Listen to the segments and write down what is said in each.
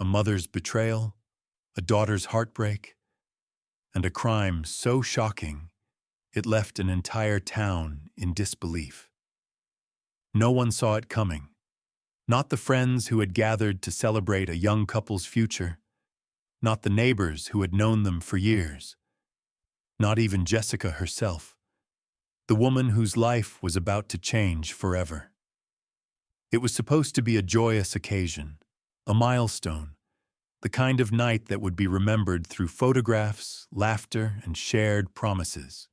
a mother's betrayal, a daughter's heartbreak, and a crime so shocking it left an entire town in disbelief. No one saw it coming, not the friends who had gathered to celebrate a young couple's future, not the neighbors who had known them for years, not even Jessica herself, the woman whose life was about to change forever. It was supposed to be a joyous occasion, a milestone, the kind of night that would be remembered through photographs, laughter, and shared promises.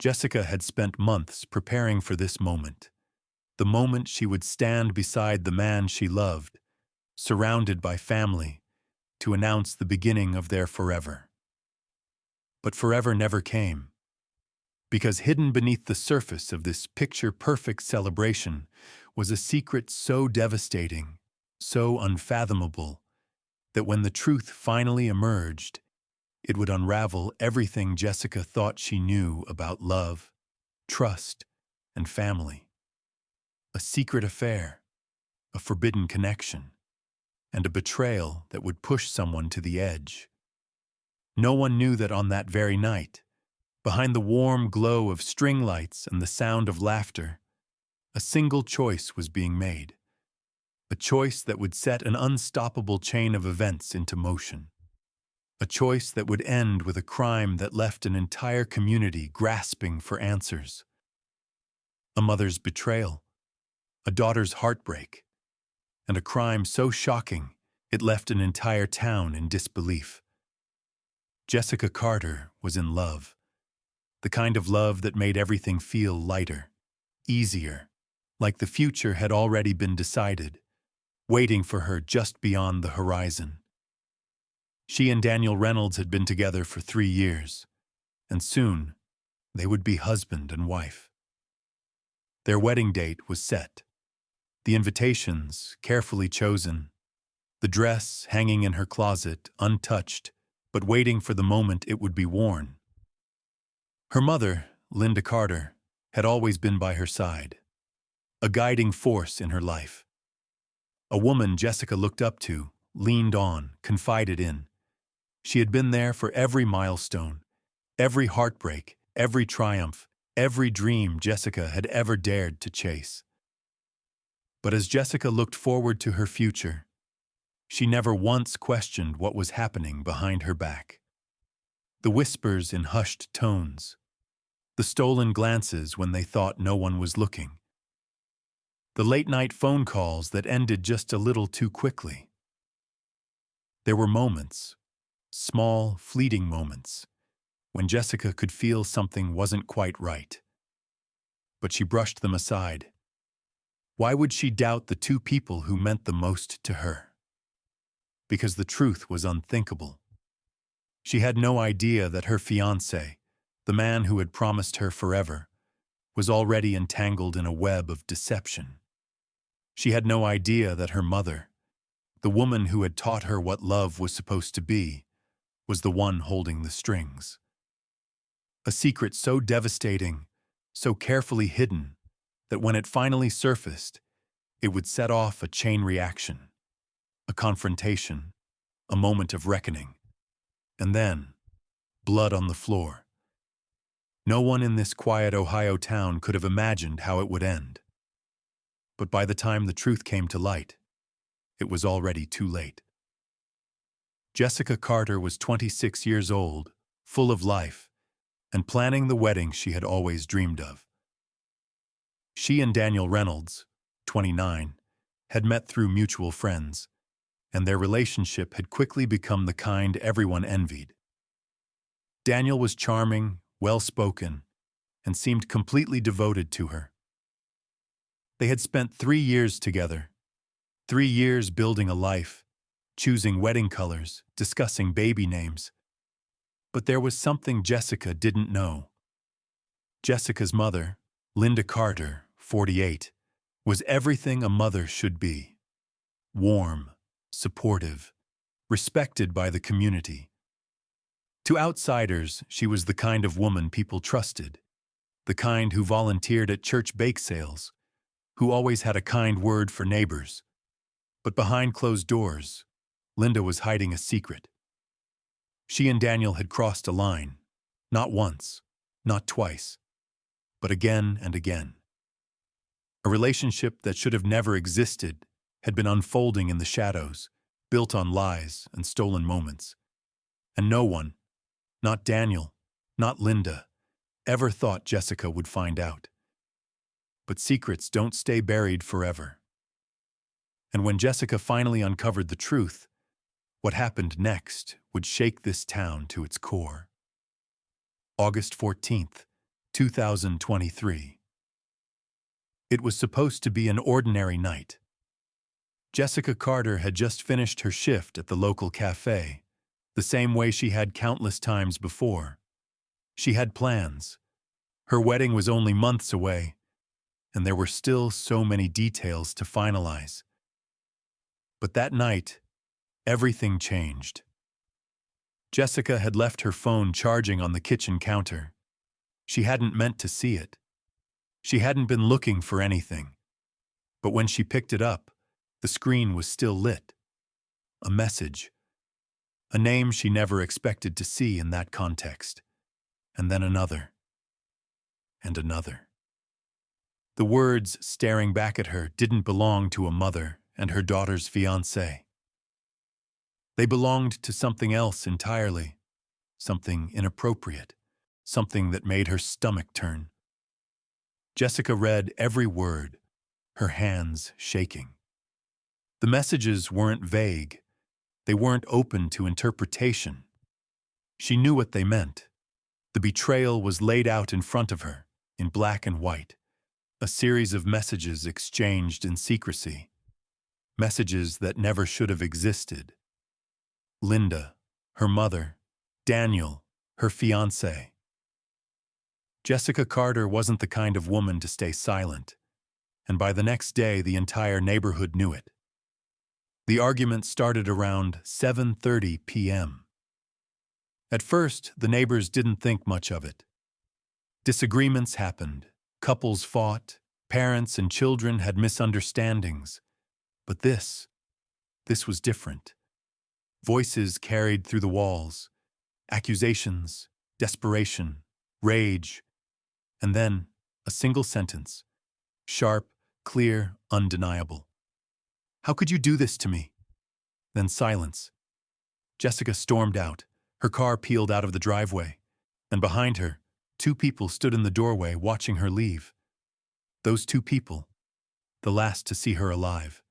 Jessica had spent months preparing for this moment, the moment she would stand beside the man she loved, surrounded by family, to announce the beginning of their forever. But forever never came, because hidden beneath the surface of this picture-perfect celebration was a secret so devastating, so unfathomable, that when the truth finally emerged, it would unravel everything Jessica thought she knew about love, trust, and family. A secret affair, a forbidden connection, and a betrayal that would push someone to the edge. No one knew that on that very night, behind the warm glow of string lights and the sound of laughter, a single choice was being made. A choice that would set an unstoppable chain of events into motion. A choice that would end with a crime that left an entire community grasping for answers. A mother's betrayal, a daughter's heartbreak, and a crime so shocking it left an entire town in disbelief. Jessica Carter was in love, the kind of love that made everything feel lighter, easier, like the future had already been decided, waiting for her just beyond the horizon. She and Daniel Reynolds had been together for 3 years, and soon they would be husband and wife. Their wedding date was set, the invitations carefully chosen, the dress hanging in her closet untouched, but waiting for the moment it would be worn. Her mother, Linda Carter, had always been by her side, a guiding force in her life. A woman Jessica looked up to, leaned on, confided in. She had been there for every milestone, every heartbreak, every triumph, every dream Jessica had ever dared to chase. But as Jessica looked forward to her future, she never once questioned what was happening behind her back. The whispers in hushed tones, the stolen glances when they thought no one was looking, the late-night phone calls that ended just a little too quickly. There were moments, small, fleeting moments, when Jessica could feel something wasn't quite right. But she brushed them aside. Why would she doubt the two people who meant the most to her? Because the truth was unthinkable. She had no idea that her fiancé, the man who had promised her forever, was already entangled in a web of deception. She had no idea that her mother, the woman who had taught her what love was supposed to be, was the one holding the strings. A secret so devastating, so carefully hidden, that when it finally surfaced, it would set off a chain reaction, a confrontation, a moment of reckoning, and then, blood on the floor. No one in this quiet Ohio town could have imagined how it would end. But by the time the truth came to light, it was already too late. Jessica Carter was 26 years old, full of life, and planning the wedding she had always dreamed of. She and Daniel Reynolds, 29, had met through mutual friends, and their relationship had quickly become the kind everyone envied. Daniel was charming, well-spoken, and seemed completely devoted to her. They had spent 3 years together, 3 years building a life, choosing wedding colors, discussing baby names. But there was something Jessica didn't know. Jessica's mother, Linda Carter, 48, was everything a mother should be. Warm, supportive, respected by the community. To outsiders, she was the kind of woman people trusted, the kind who volunteered at church bake sales, who always had a kind word for neighbors. But behind closed doors, Linda was hiding a secret. She and Daniel had crossed a line, not once, not twice, but again and again. A relationship that should have never existed had been unfolding in the shadows, built on lies and stolen moments. And no one, not Daniel, not Linda, ever thought Jessica would find out. But secrets don't stay buried forever. And when Jessica finally uncovered the truth, what happened next would shake this town to its core. August 14th, 2023. It was supposed to be an ordinary night. Jessica Carter had just finished her shift at the local cafe, the same way she had countless times before. She had plans. Her wedding was only months away, and there were still so many details to finalize. But that night, everything changed. Jessica had left her phone charging on the kitchen counter. She hadn't meant to see it. She hadn't been looking for anything. But when she picked it up, the screen was still lit. A message. A name she never expected to see in that context. And then another. And another. The words staring back at her didn't belong to a mother and her daughter's fiancé. They belonged to something else entirely, something inappropriate, something that made her stomach turn. Jessica read every word, her hands shaking. The messages weren't vague. They weren't open to interpretation. She knew what they meant. The betrayal was laid out in front of her, in black and white, a series of messages exchanged in secrecy. Messages that never should have existed. Linda, her mother, Daniel, her fiancé. Jessica Carter wasn't the kind of woman to stay silent, and by the next day the entire neighborhood knew it. The argument started around 7:30 p.m. At first, the neighbors didn't think much of it. Disagreements happened, couples fought, parents and children had misunderstandings. But this was different. Voices carried through the walls, accusations, desperation, rage, and then a single sentence, sharp, clear, undeniable. "How could you do this to me?" Then silence. Jessica stormed out. Her car peeled out of the driveway, and behind her, two people stood in the doorway watching her leave. Those two people, the last to see her alive.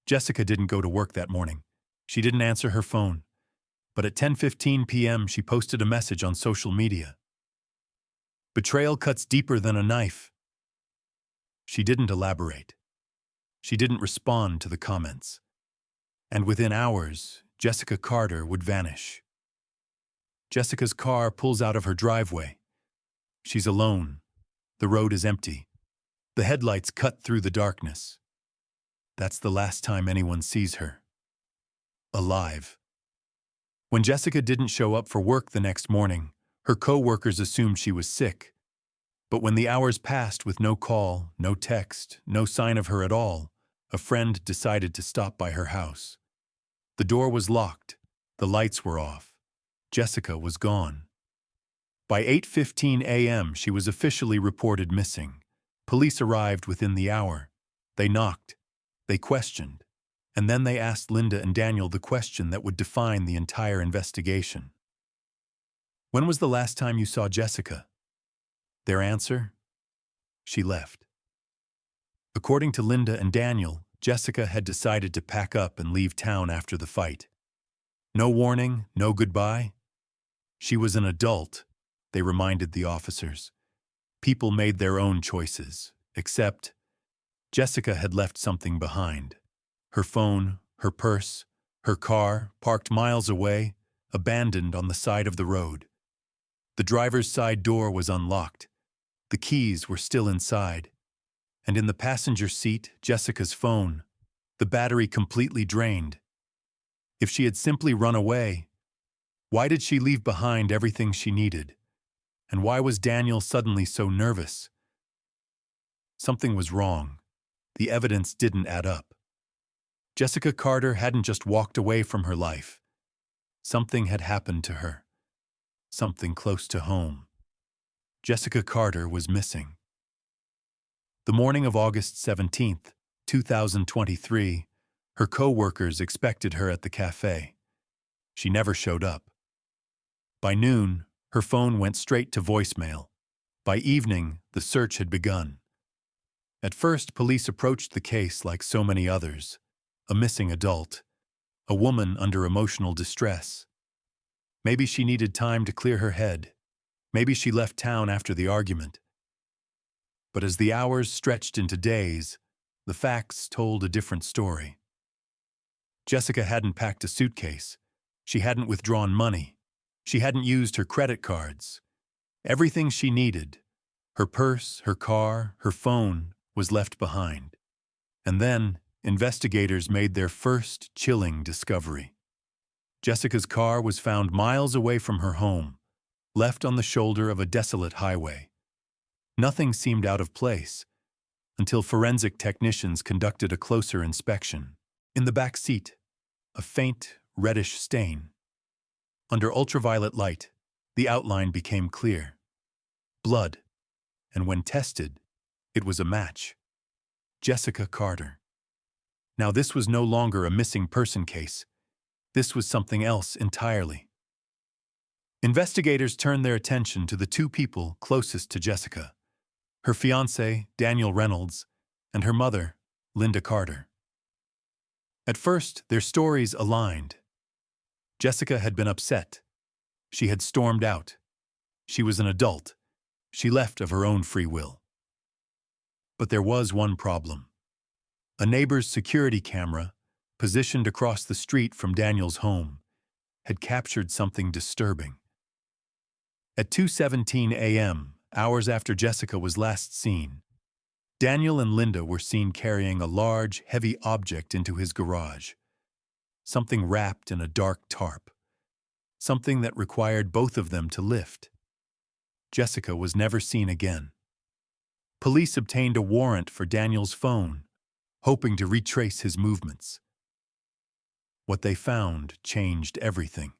Jessica didn't go to work that morning. She didn't answer her phone. But at 10:15 p.m. she posted a message on social media. "Betrayal cuts deeper than a knife." She didn't elaborate. She didn't respond to the comments. And within hours, Jessica Carter would vanish. Jessica's car pulls out of her driveway. She's alone. The road is empty. The headlights cut through the darkness. That's the last time anyone sees her. Alive. When Jessica didn't show up for work the next morning, her co-workers assumed she was sick. But when the hours passed with no call, no text, no sign of her at all, a friend decided to stop by her house. The door was locked. The lights were off. Jessica was gone. By 8:15 a.m., she was officially reported missing. Police arrived within the hour. They knocked. They questioned. And then they asked Linda and Daniel the question that would define the entire investigation. "When was the last time you saw Jessica?" Their answer? She left. According to Linda and Daniel, Jessica had decided to pack up and leave town after the fight. No warning, no goodbye. She was an adult, they reminded the officers. People made their own choices, except Jessica had left something behind. Her phone, her purse, her car, parked miles away, abandoned on the side of the road. The driver's side door was unlocked. The keys were still inside. And in the passenger seat, Jessica's phone, the battery completely drained. If she had simply run away, why did she leave behind everything she needed? And why was Daniel suddenly so nervous? Something was wrong. The evidence didn't add up. Jessica Carter hadn't just walked away from her life. Something had happened to her. Something close to home. Jessica Carter was missing. The morning of August 17th, 2023, her co-workers expected her at the cafe. She never showed up. By noon, her phone went straight to voicemail. By evening, the search had begun. At first, police approached the case like so many others. A missing adult. A woman under emotional distress. Maybe she needed time to clear her head. Maybe she left town after the argument. But as the hours stretched into days, the facts told a different story. Jessica hadn't packed a suitcase. She hadn't withdrawn money. She hadn't used her credit cards. Everything she needed, her purse, her car, her phone, was left behind. And then, investigators made their first chilling discovery. Jessica's car was found miles away from her home, left on the shoulder of a desolate highway. Nothing seemed out of place, until forensic technicians conducted a closer inspection. In the back seat, a faint, reddish stain. Under ultraviolet light, the outline became clear. Blood, and when tested, it was a match. Jessica Carter. Now this was no longer a missing person case. This was something else entirely. Investigators turned their attention to the two people closest to Jessica, her fiancé, Daniel Reynolds, and her mother, Linda Carter. At first, their stories aligned. Jessica had been upset. She had stormed out. She was an adult. She left of her own free will. But there was one problem. A neighbor's security camera, positioned across the street from Daniel's home, had captured something disturbing. At 2:17 a.m., hours after Jessica was last seen, Daniel and Linda were seen carrying a large, heavy object into his garage. Something wrapped in a dark tarp. Something that required both of them to lift. Jessica was never seen again. Police obtained a warrant for Daniel's phone, hoping to retrace his movements. What they found changed everything.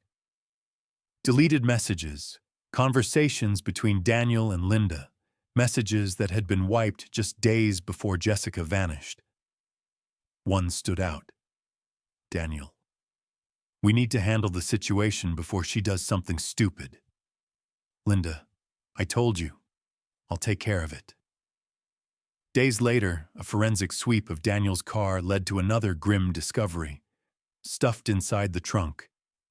Deleted messages, conversations between Daniel and Linda, messages that had been wiped just days before Jessica vanished. One stood out. Daniel. We need to handle the situation before she does something stupid. Linda, I told you. I'll take care of it. Days later, a forensic sweep of Daniel's car led to another grim discovery. Stuffed inside the trunk,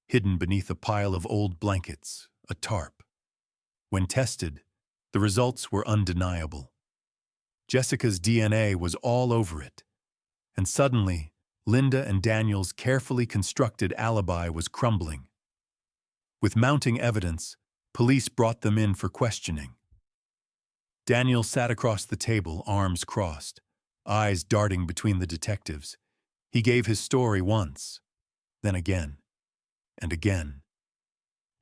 hidden beneath a pile of old blankets, a tarp. When tested, the results were undeniable. Jessica's DNA was all over it, and suddenly, Linda and Daniel's carefully constructed alibi was crumbling. With mounting evidence, police brought them in for questioning. Daniel sat across the table, arms crossed, eyes darting between the detectives. He gave his story once, then again, and again.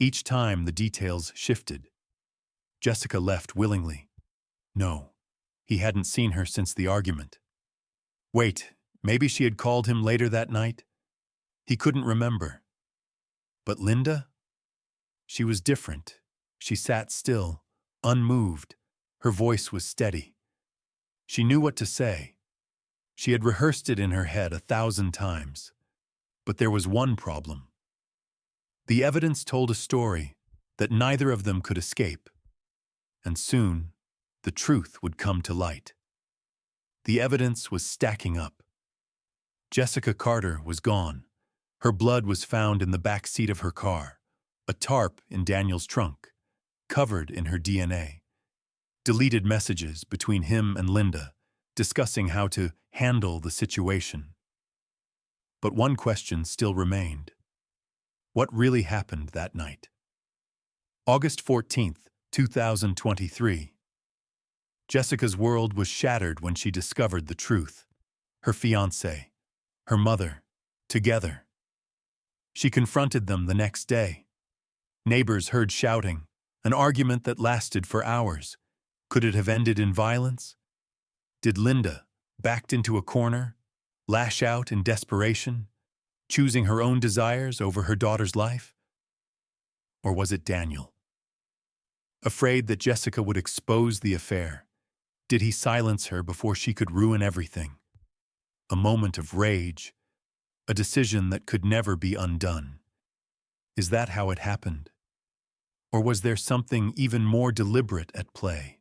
Each time the details shifted. Jessica left willingly. No, he hadn't seen her since the argument. Wait, maybe she had called him later that night? He couldn't remember. But Linda? She was different. She sat still, unmoved. Her voice was steady. She knew what to say. She had rehearsed it in her head 1,000 times. But there was one problem. The evidence told a story that neither of them could escape. And soon, the truth would come to light. The evidence was stacking up. Jessica Carter was gone. Her blood was found in the back seat of her car, a tarp in Daniel's trunk, covered in her DNA. Deleted messages between him and Linda, discussing how to handle the situation. But one question still remained. What really happened that night? August 14th, 2023. Jessica's world was shattered when she discovered the truth. Her fiancé, her mother, together. She confronted them the next day. Neighbors heard shouting, an argument that lasted for hours. Could it have ended in violence? Did Linda, backed into a corner, lash out in desperation, choosing her own desires over her daughter's life? Or was it Daniel? Afraid that Jessica would expose the affair, did he silence her before she could ruin everything? A moment of rage, a decision that could never be undone. Is that how it happened? Or was there something even more deliberate at play?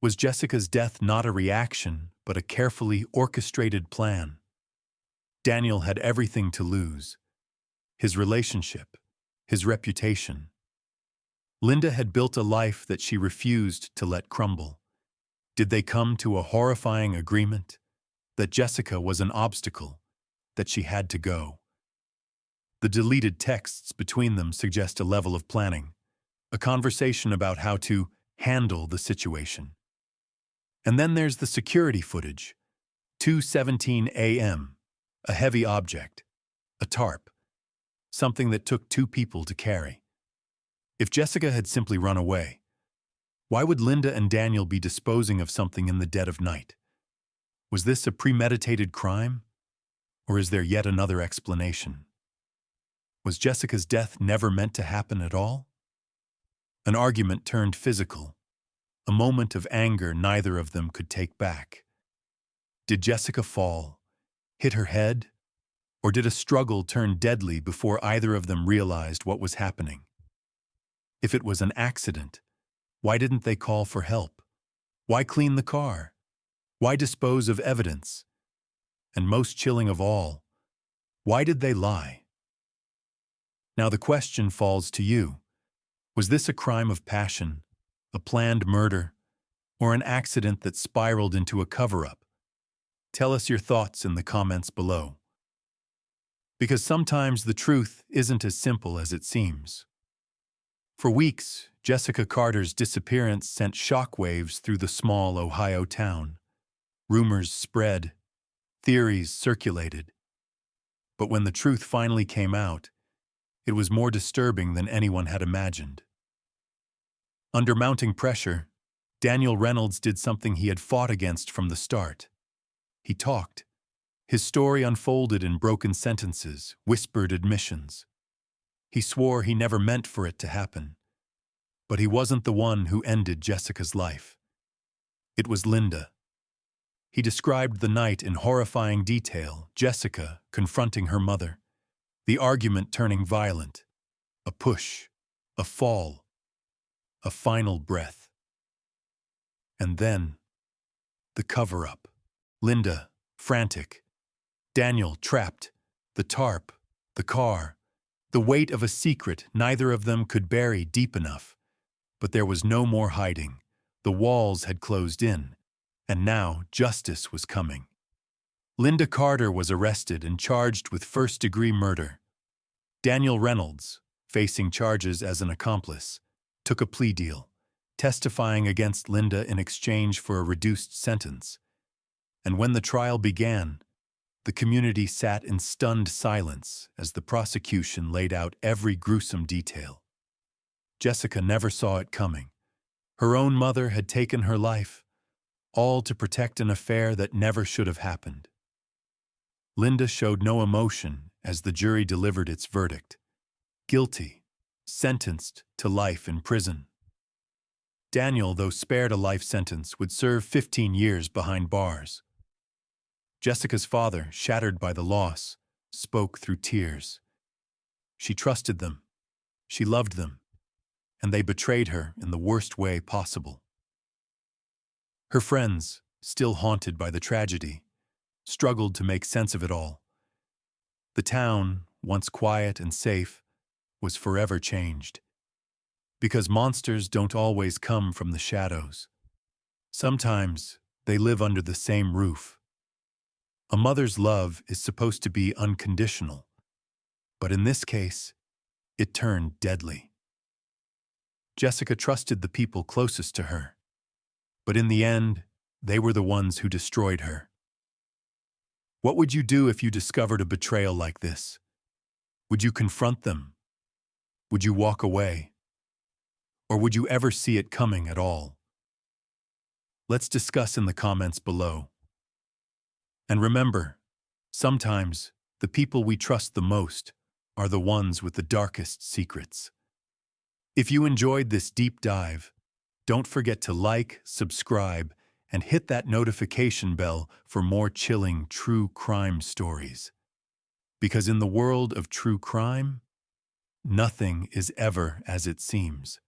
Was Jessica's death not a reaction, but a carefully orchestrated plan? Daniel had everything to lose: his relationship, his reputation. Linda had built a life that she refused to let crumble. Did they come to a horrifying agreement? That Jessica was an obstacle, that she had to go. The deleted texts between them suggest a level of planning, a conversation about how to handle the situation. And then there's the security footage. 2:17 a.m., a heavy object, a tarp, something that took two people to carry. If Jessica had simply run away, why would Linda and Daniel be disposing of something in the dead of night? Was this a premeditated crime? Or is there yet another explanation? Was Jessica's death never meant to happen at all? An argument turned physical, a moment of anger neither of them could take back. Did Jessica fall, hit her head, or did a struggle turn deadly before either of them realized what was happening? If it was an accident, why didn't they call for help? Why clean the car? Why dispose of evidence? And most chilling of all, why did they lie? Now the question falls to you. Was this a crime of passion, a planned murder, or an accident that spiraled into a cover-up? Tell us your thoughts in the comments below. Because sometimes the truth isn't as simple as it seems. For weeks, Jessica Carter's disappearance sent shockwaves through the small Ohio town. Rumors spread, theories circulated. But when the truth finally came out, it was more disturbing than anyone had imagined. Under mounting pressure, Daniel Reynolds did something he had fought against from the start. He talked. His story unfolded in broken sentences, whispered admissions. He swore he never meant for it to happen. But he wasn't the one who ended Jessica's life. It was Linda. He described the night in horrifying detail, Jessica confronting her mother, the argument turning violent, a push, a fall, a final breath. And then, the cover-up. Linda, frantic. Daniel, trapped. The tarp, the car, the weight of a secret neither of them could bury deep enough. But there was no more hiding. The walls had closed in, and now justice was coming. Linda Carter was arrested and charged with first-degree murder. Daniel Reynolds, facing charges as an accomplice, took a plea deal, testifying against Linda in exchange for a reduced sentence. And when the trial began, the community sat in stunned silence as the prosecution laid out every gruesome detail. Jessica never saw it coming. Her own mother had taken her life, all to protect an affair that never should have happened. Linda showed no emotion as the jury delivered its verdict. Guilty, sentenced to life in prison. Daniel, though spared a life sentence, would serve 15 years behind bars. Jessica's father, shattered by the loss, spoke through tears. She trusted them, she loved them, and they betrayed her in the worst way possible. Her friends, still haunted by the tragedy, struggled to make sense of it all. The town, once quiet and safe, was forever changed. Because monsters don't always come from the shadows. Sometimes they live under the same roof. A mother's love is supposed to be unconditional, but in this case, it turned deadly. Jessica trusted the people closest to her, but in the end, they were the ones who destroyed her. What would you do if you discovered a betrayal like this? Would you confront them? Would you walk away? Or would you ever see it coming at all? Let's discuss in the comments below. And remember, Sometimes, the people we trust the most are the ones with the darkest secrets. If you enjoyed this deep dive, don't forget to like, subscribe, and hit that notification bell for more chilling true crime stories. Because in the world of true crime, nothing is ever as it seems.